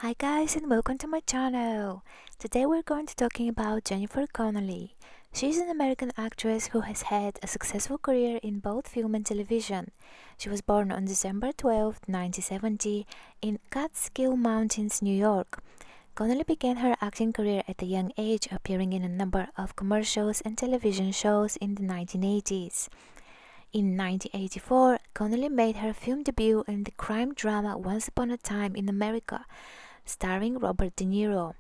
Hi guys and welcome to my channel. Today we're going to talking about Jennifer Connelly. She's an American actress who has had a successful career in both film and television. She was born on December 12, 1970 in Catskill Mountains, New York. Connelly began her acting career at a young age, appearing in a number of commercials and television shows in the 1980s. In 1984, Connelly made her film debut in the crime drama Once Upon a Time in America, starring Robert De Niro.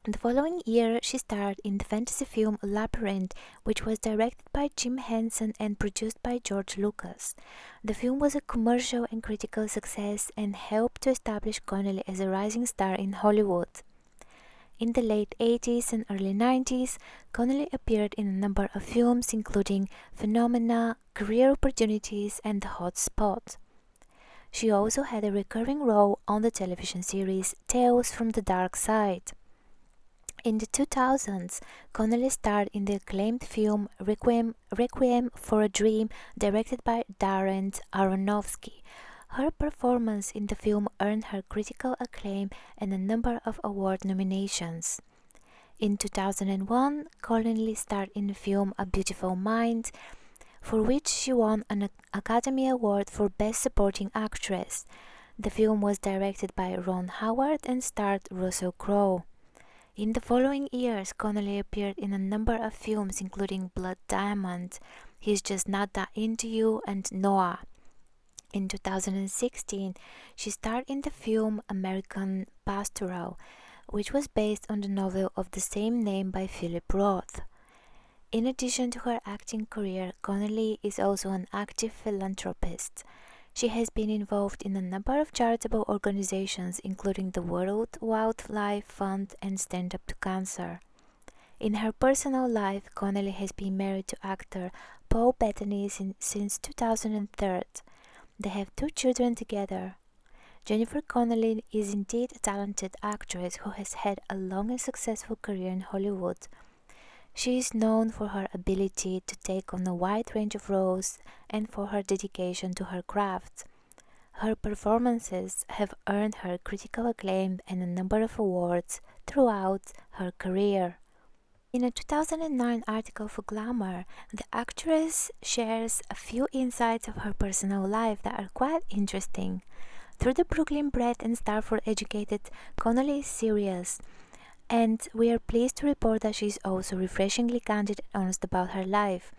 The following year, she starred in the fantasy film Labyrinth, which was directed by Jim Henson and produced by George Lucas. The film was a commercial and critical success and helped to establish Connelly as a rising star in Hollywood. In the late 80s and early 90s, Connelly appeared in a number of films including Phenomena, Career Opportunities, and The Hot Spot. She also had a recurring role on the television series Tales from the Dark Side. In the 2000s, Connelly starred in the acclaimed film Requiem for a Dream, directed by Darren Aronofsky. Her performance in the film earned her critical acclaim and a number of award nominations. In 2001, Connelly starred in the film A Beautiful Mind, for which she won an Academy Award for Best Supporting Actress. The film was directed by Ron Howard and starred Russell Crowe. In the following years, Connelly appeared in a number of films including Blood Diamond, He's Just Not That Into You, and Noah. In 2016, she starred in the film American Pastoral, which was based on the novel of the same name by Philip Roth. In addition to her acting career, Connelly is also an active philanthropist. She has been involved in a number of charitable organizations including the World Wildlife Fund and Stand Up to Cancer. In her personal life, Connelly has been married to actor Paul Bettany since 2003. They have 2 children together. Jennifer Connelly is indeed a talented actress who has had a long and successful career in Hollywood. She is known for her ability to take on a wide range of roles and for her dedication to her craft. Her performances have earned her critical acclaim and a number of awards throughout her career. In a 2009 article for Glamour, the actress shares a few insights of her personal life that are quite interesting. Through the Brooklyn-bred and Stanford-educated, Connelly is serious, and we are pleased to report that she is also refreshingly candid and honest about her life.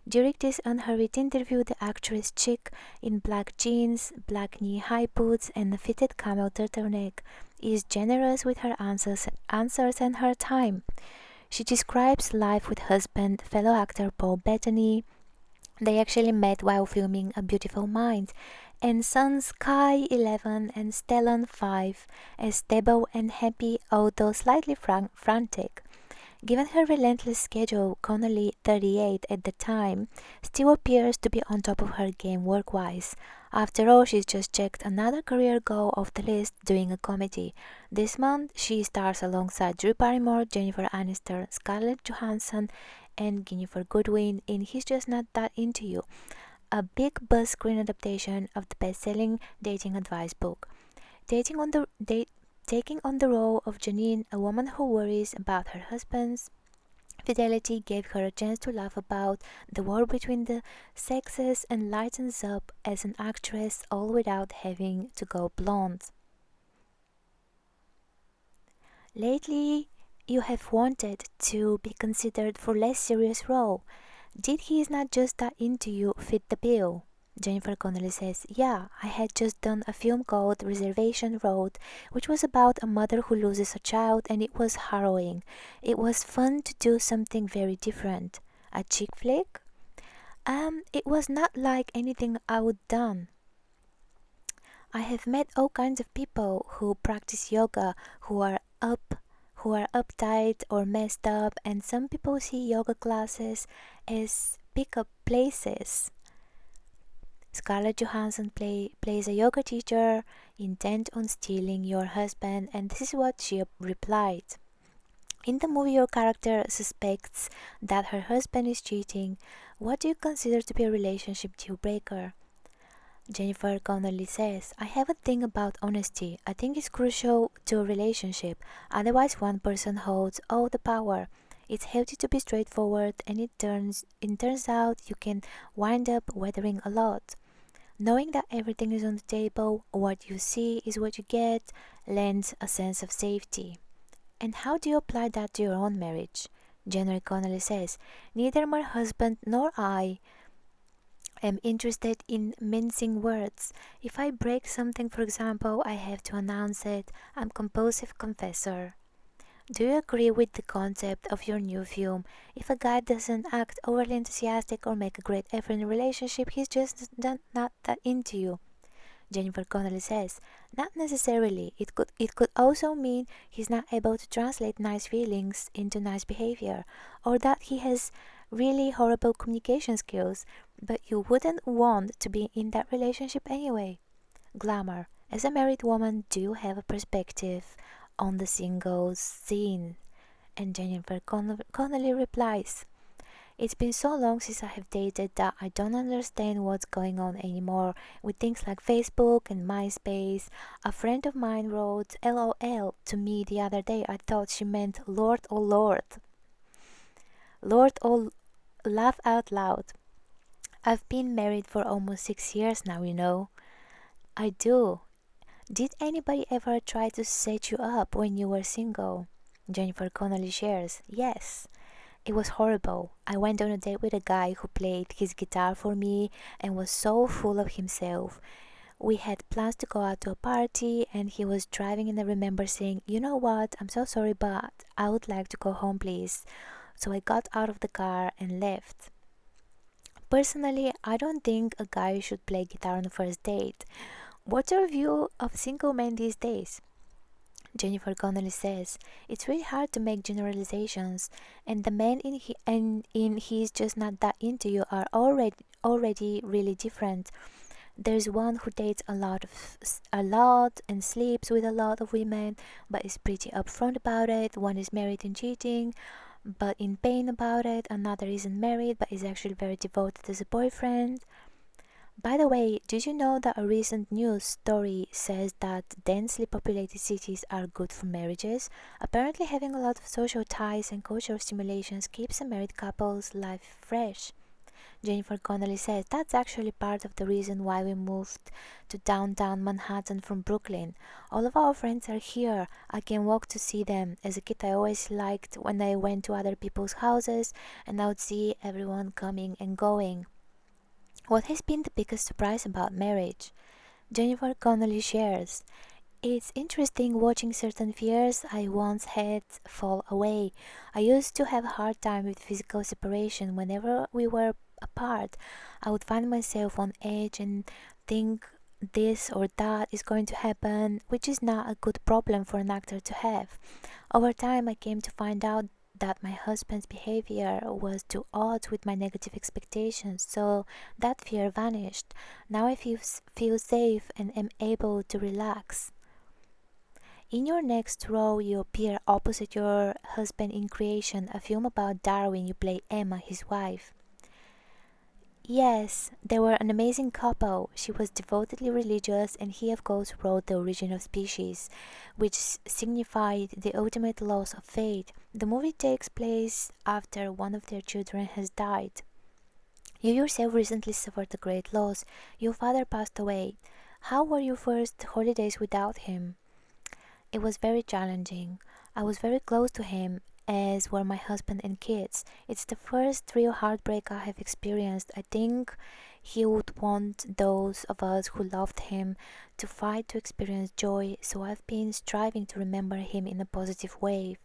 During this unhurried interview, the actress chic, in black jeans, black knee-high boots, and a fitted camel turtleneck, is generous with her answers and her time. She describes life with husband, fellow actor Paul Bettany. They actually met while filming A Beautiful Mind, and sons Kai 11 and Stellan 5 as stable and happy, although slightly frantic. Given her relentless schedule, Connelly, 38 at the time, still appears to be on top of her game work-wise. After all, she's just checked another career goal off the list, doing a comedy. This month, she stars alongside Drew Barrymore, Jennifer Aniston, Scarlett Johansson, and Ginnifer Goodwin in He's Just Not That Into You, a big buzz screen adaptation of the best-selling dating advice book. Taking on the role of Janine, a woman who worries about her husband's fidelity, gave her a chance to laugh about the war between the sexes and lightens up as an actress, all without having to go blonde. Lately, you have wanted to be considered for less serious role. Did He's Not Just That Into You fit the bill? Jennifer Connelly says, yeah, I had just done a film called Reservation Road, which was about a mother who loses a child, and it was harrowing. It was fun to do something very different. A chick flick? It was not like anything I would done. I have met all kinds of people who practice yoga who are uptight or messed up, and some people see yoga classes as pick-up places. Scarlett Johansson plays a yoga teacher intent on stealing your husband, and this is what she replied. In the movie, your character suspects that her husband is cheating. What do you consider to be a relationship deal breaker? Jennifer Connelly says, I have a thing about honesty. I think it's crucial to a relationship. Otherwise, one person holds all the power. It's healthy to be straightforward, and it turns out you can wind up weathering a lot. Knowing that everything is on the table, what you see is what you get, lends a sense of safety. And how do you apply that to your own marriage? Jennifer Connelly says, neither my husband nor I am interested in mincing words. If I break something, for example, I have to announce it. I'm compulsive confessor. Do you agree with the concept of your new film? If a guy doesn't act overly enthusiastic or make a great effort in a relationship, he's just not that into you. Jennifer Connelly says, not necessarily. It could also mean he's not able to translate nice feelings into nice behavior, or that he has really horrible communication skills, but you wouldn't want to be in that relationship anyway. Glamour. As a married woman, do you have a perspective on the singles scene? And Jennifer Connelly replies, it's been so long since I have dated that I don't understand what's going on anymore with things like Facebook and MySpace. A friend of mine wrote LOL to me the other day. I thought she meant Lord oh Lord. Lord oh laugh out loud. I've been married for almost 6 years now, you know. I do. Did anybody ever try to set you up when you were single? Jennifer Connelly shares, yes. It was horrible. I went on a date with a guy who played his guitar for me and was so full of himself. We had plans to go out to a party and he was driving and I remember saying, you know what, I'm so sorry but I would like to go home please. So I got out of the car and left. Personally, I don't think a guy should play guitar on the first date. What's your view of single men these days? Jennifer Connelly says, it's really hard to make generalizations, and the men in He's Just Not That Into You are already really different. There's one who dates a lot and sleeps with a lot of women, but is pretty upfront about it. One is married and cheating, but in pain about it. Another isn't married, but is actually very devoted as a boyfriend. By the way, did you know that a recent news story says that densely populated cities are good for marriages? Apparently, having a lot of social ties and cultural stimulations keeps a married couple's life fresh. Jennifer Connelly says that's actually part of the reason why we moved to downtown Manhattan from Brooklyn. All of our friends are here. I can walk to see them. As a kid, I always liked when I went to other people's houses and I would see everyone coming and going. What has been the biggest surprise about marriage? Jennifer Connelly shares, it's interesting watching certain fears I once had fall away. I used to have a hard time with physical separation. Whenever we were apart, I would find myself on edge and think this or that is going to happen, which is not a good problem for an actor to have. Over time, I came to find out that my husband's behavior was to odds with my negative expectations, so that fear vanished. Now I feel safe and am able to relax. In your next role, you appear opposite your husband in Creation, a film about Darwin. You play Emma, his wife. Yes, they were an amazing couple. She was devotedly religious, and he, of course, wrote The Origin of Species, which signified the ultimate loss of faith. The movie takes place after one of their children has died. You yourself recently suffered a great loss. Your father passed away. How were your first holidays without him? It was very challenging. I was very close to him, as were my husband and kids. It's the first real heartbreak I have experienced. I think he would want those of us who loved him to fight to experience joy, so I've been striving to remember him in a positive way.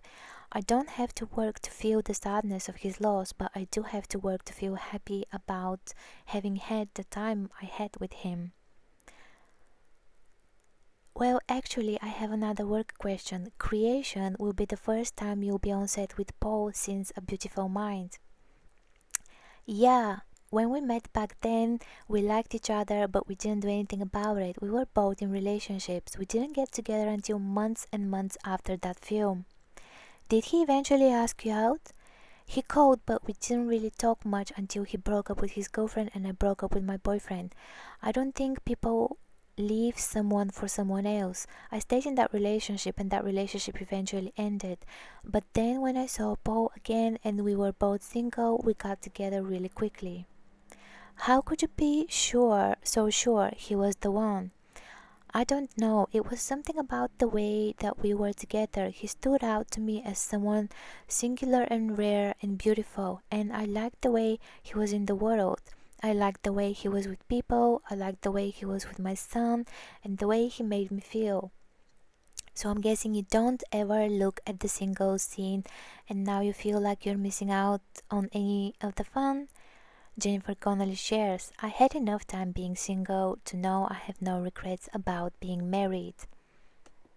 I don't have to work to feel the sadness of his loss, but I do have to work to feel happy about having had the time I had with him. Well, actually, I have another work question. Creation will be the first time you'll be on set with Paul since A Beautiful Mind. Yeah, when we met back then, we liked each other, but we didn't do anything about it. We were both in relationships. We didn't get together until months and months after that film. Did he eventually ask you out? He called, but we didn't really talk much until he broke up with his girlfriend and I broke up with my boyfriend. I don't think people leave someone for someone else. I stayed in that relationship and that relationship eventually ended. But then when I saw Paul again and we were both single, we got together really quickly. How could you be so sure he was the one? I don't know, it was something about the way that we were together. He stood out to me as someone singular and rare and beautiful, and I liked the way he was in the world. I liked the way he was with people, I liked the way he was with my son, and the way he made me feel. So I'm guessing you don't ever look at the single scene and now you feel like you're missing out on any of the fun? Jennifer Connelly shares, I had enough time being single to know I have no regrets about being married.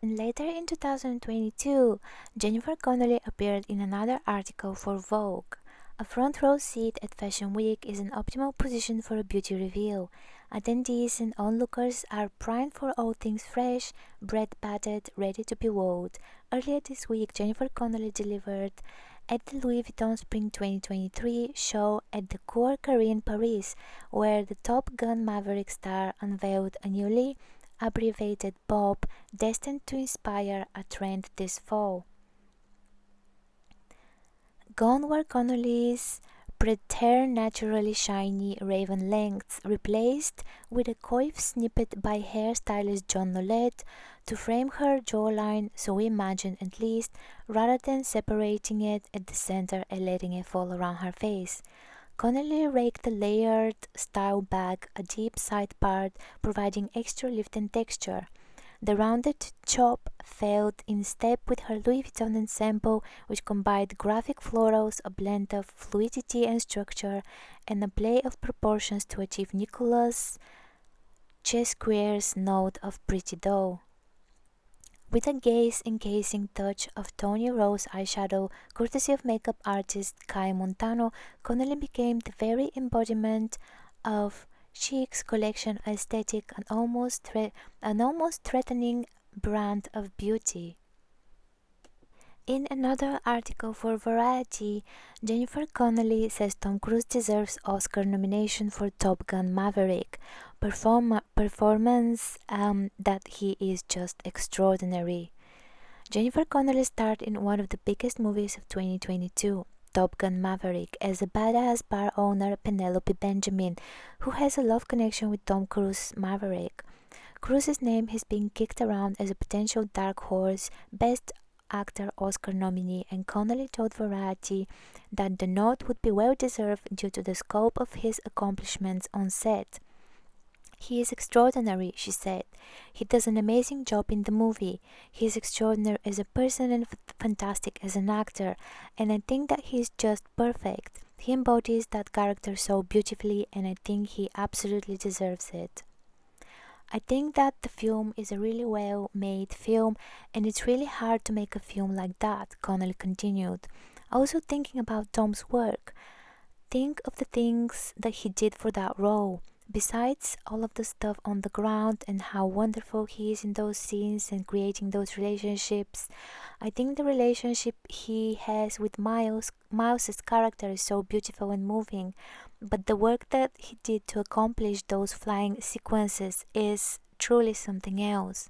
And later in 2022, Jennifer Connelly appeared in another article for Vogue. A front row seat at Fashion Week is an optimal position for a beauty reveal. Attendees and onlookers are primed for all things fresh, bread battered, ready to be wowed. Earlier this week, Jennifer Connelly delivered at the Louis Vuitton Spring 2023 show at the Cour Carré in Paris, where the Top Gun Maverick star unveiled a newly abbreviated bob destined to inspire a trend this fall. Gone were Connolly's preternaturally shiny raven lengths, replaced with a coif snippet by hairstylist John Nolette to frame her jawline, so we imagine at least, rather than separating it at the center and letting it fall around her face. Connelly raked the layered style back a deep side part, providing extra lift and texture. The rounded chop fell in step with her Louis Vuitton ensemble, which combined graphic florals, a blend of fluidity and structure, and a play of proportions to achieve Nicolas Chesquier's note of pretty doll. With a gaze-encasing touch of Tony Rose eyeshadow, courtesy of makeup artist Kai Montano, Connelly became the very embodiment of Chic's collection aesthetic, an almost threatening brand of beauty. In another article for Variety, Jennifer Connelly says Tom Cruise deserves Oscar nomination for Top Gun Maverick. Performance that he is just extraordinary. Jennifer Connelly starred in one of the biggest movies of 2022, Top Gun Maverick, as a badass bar owner Penelope Benjamin, who has a love connection with Tom Cruise Maverick. Cruise's name has been kicked around as a potential dark horse, Best Actor Oscar nominee, and Connelly told Variety that the nod would be well deserved due to the scope of his accomplishments on set. He is extraordinary, she said. He does an amazing job in the movie. He is extraordinary as a person and fantastic as an actor, and I think that he is just perfect. He embodies that character so beautifully, and I think he absolutely deserves it. I think that the film is a really well-made film, and it's really hard to make a film like that, Connelly continued. Also thinking about Tom's work, think of the things that he did for that role. Besides all of the stuff on the ground and how wonderful he is in those scenes and creating those relationships, I think the relationship he has with Miles's character is so beautiful and moving. But the work that he did to accomplish those flying sequences is truly something else.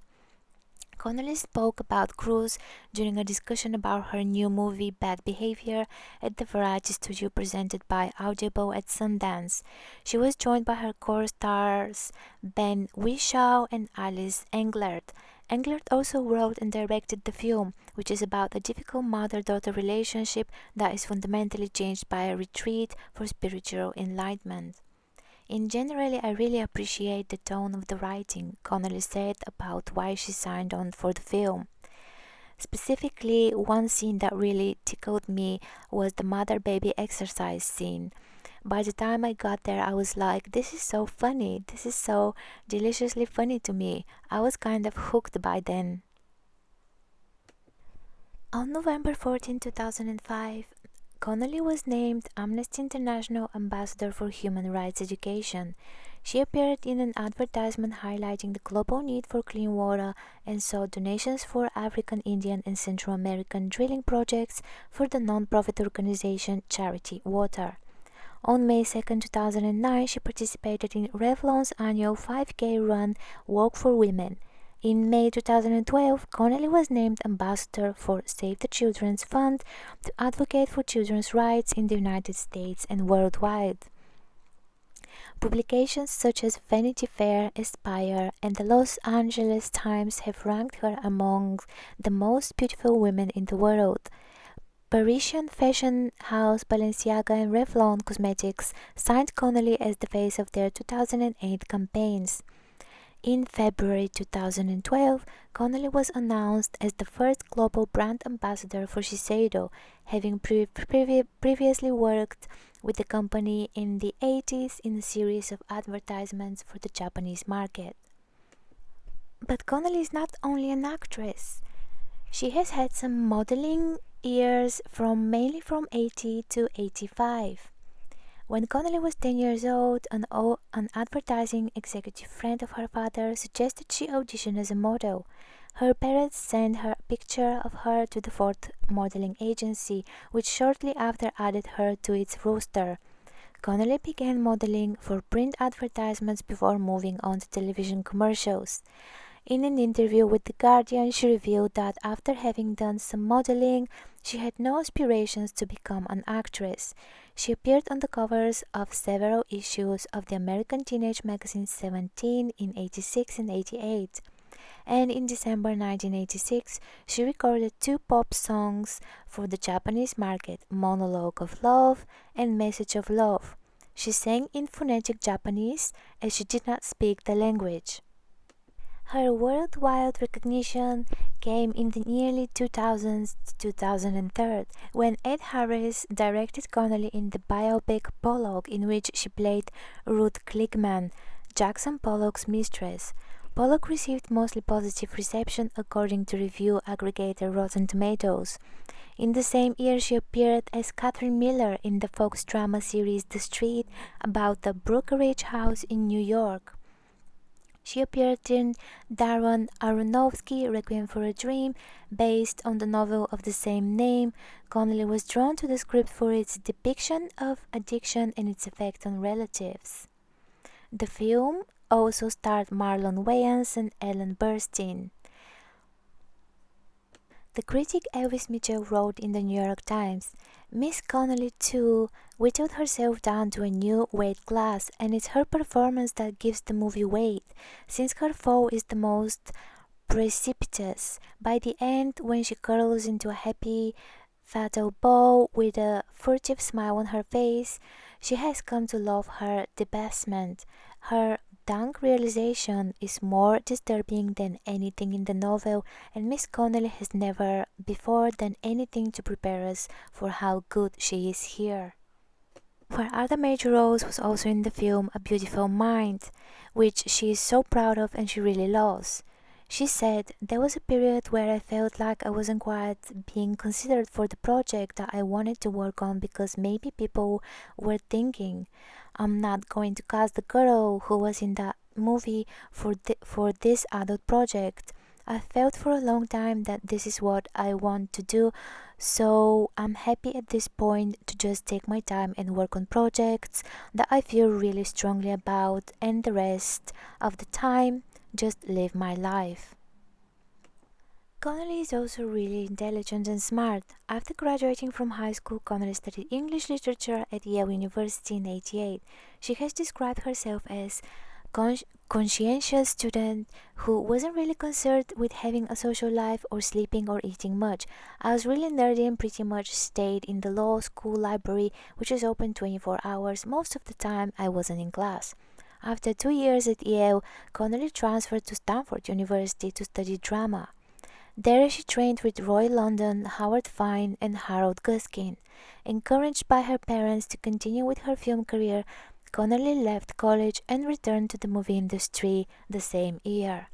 Connelly spoke about Cruise during a discussion about her new movie Bad Behavior at the Variety Studio presented by Audible at Sundance. She was joined by her co-stars Ben Whishaw and Alice Englert. Englert also wrote and directed the film, which is about a difficult mother-daughter relationship that is fundamentally changed by a retreat for spiritual enlightenment. In general, I really appreciate the tone of the writing, Connelly said about why she signed on for the film. Specifically, one scene that really tickled me was the mother-baby exercise scene. By the time I got there, I was like, this is so funny, this is so deliciously funny to me. I was kind of hooked by then. On November 14, 2005, Connelly was named Amnesty International Ambassador for Human Rights Education. She appeared in an advertisement highlighting the global need for clean water and sought donations for African, Indian, and Central American drilling projects for the non-profit organization Charity Water. On May 2, 2009, she participated in Revlon's annual 5K run Walk for Women. In May 2012, Connelly was named ambassador for Save the Children's Fund to advocate for children's rights in the United States and worldwide. Publications such as Vanity Fair, Esquire, and the Los Angeles Times have ranked her among the most beautiful women in the world. Parisian fashion house Balenciaga and Revlon Cosmetics signed Connelly as the face of their 2008 campaigns. In February 2012, Connelly was announced as the first global brand ambassador for Shiseido, having previously worked with the company in the 80s in a series of advertisements for the Japanese market. But Connelly is not only an actress. She has had some modeling years mainly from 80 to 85. When Connelly was 10 years old, an advertising executive friend of her father suggested she audition as a model. Her parents sent her a picture of her to the Ford modeling agency, which shortly after added her to its roster. Connelly began modeling for print advertisements before moving on to television commercials. In an interview with The Guardian, she revealed that after having done some modeling, she had no aspirations to become an actress. She appeared on the covers of several issues of the American teenage magazine Seventeen in 86 and 88. And in December 1986, she recorded 2 pop songs for the Japanese market, Monologue of Love and Message of Love. She sang in phonetic Japanese as she did not speak the language. Her worldwide recognition came in the early 2000s to 2003 when Ed Harris directed Connelly in the biopic Pollock, in which she played Ruth Klickman, Jackson Pollock's mistress. Pollock received mostly positive reception according to review aggregator Rotten Tomatoes. In the same year, she appeared as Catherine Miller in the Fox drama series The Street about the brokerage house in New York. She appeared in Darren Aronofsky Requiem for a Dream, based on the novel of the same name. Connelly was drawn to the script for its depiction of addiction and its effect on relatives. The film also starred Marlon Wayans and Ellen Burstyn. The critic Elvis Mitchell wrote in the New York Times, "Miss Connelly, too, whittled herself down to a new weight class, and it's her performance that gives the movie weight, since her fall is the most precipitous. By the end, when she curls into a happy, fatal ball with a furtive smile on her face, she has come to love her debasement. Her dank realization is more disturbing than anything in the novel, and Miss Connelly has never before done anything to prepare us for how good she is here." Her other major roles was also in the film A Beautiful Mind, which she is so proud of and she really loves. She said, "There was a period where I felt like I wasn't quite being considered for the project that I wanted to work on, because maybe people were thinking, I'm not going to cast the girl who was in that movie for this adult project. I felt for a long time that this is what I want to do, so I'm happy at this point to just take my time and work on projects that I feel really strongly about, and the rest of the time just live my life." Connelly is also really intelligent and smart. After graduating from high school, Connelly studied English literature at Yale University in 88. She has described herself as conscientious student who wasn't really concerned with having a social life or sleeping or eating much. I was really nerdy and pretty much stayed in the law school library, which is open 24 hours. Most of the time I wasn't in class. After 2 years at Yale, Connelly transferred to Stanford University to study drama. There she trained with Roy London, Howard Fine, and Harold Guskin. Encouraged by her parents to continue with her film career, Connelly left college and returned to the movie industry the same year.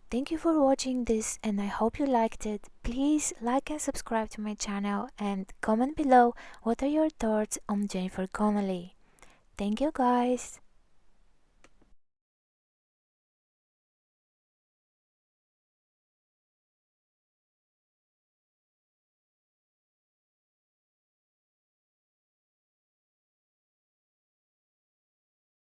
Thank you for watching this, and I hope you liked it. Please like and subscribe to my channel and comment below what are your thoughts on Jennifer Connelly. Thank you guys.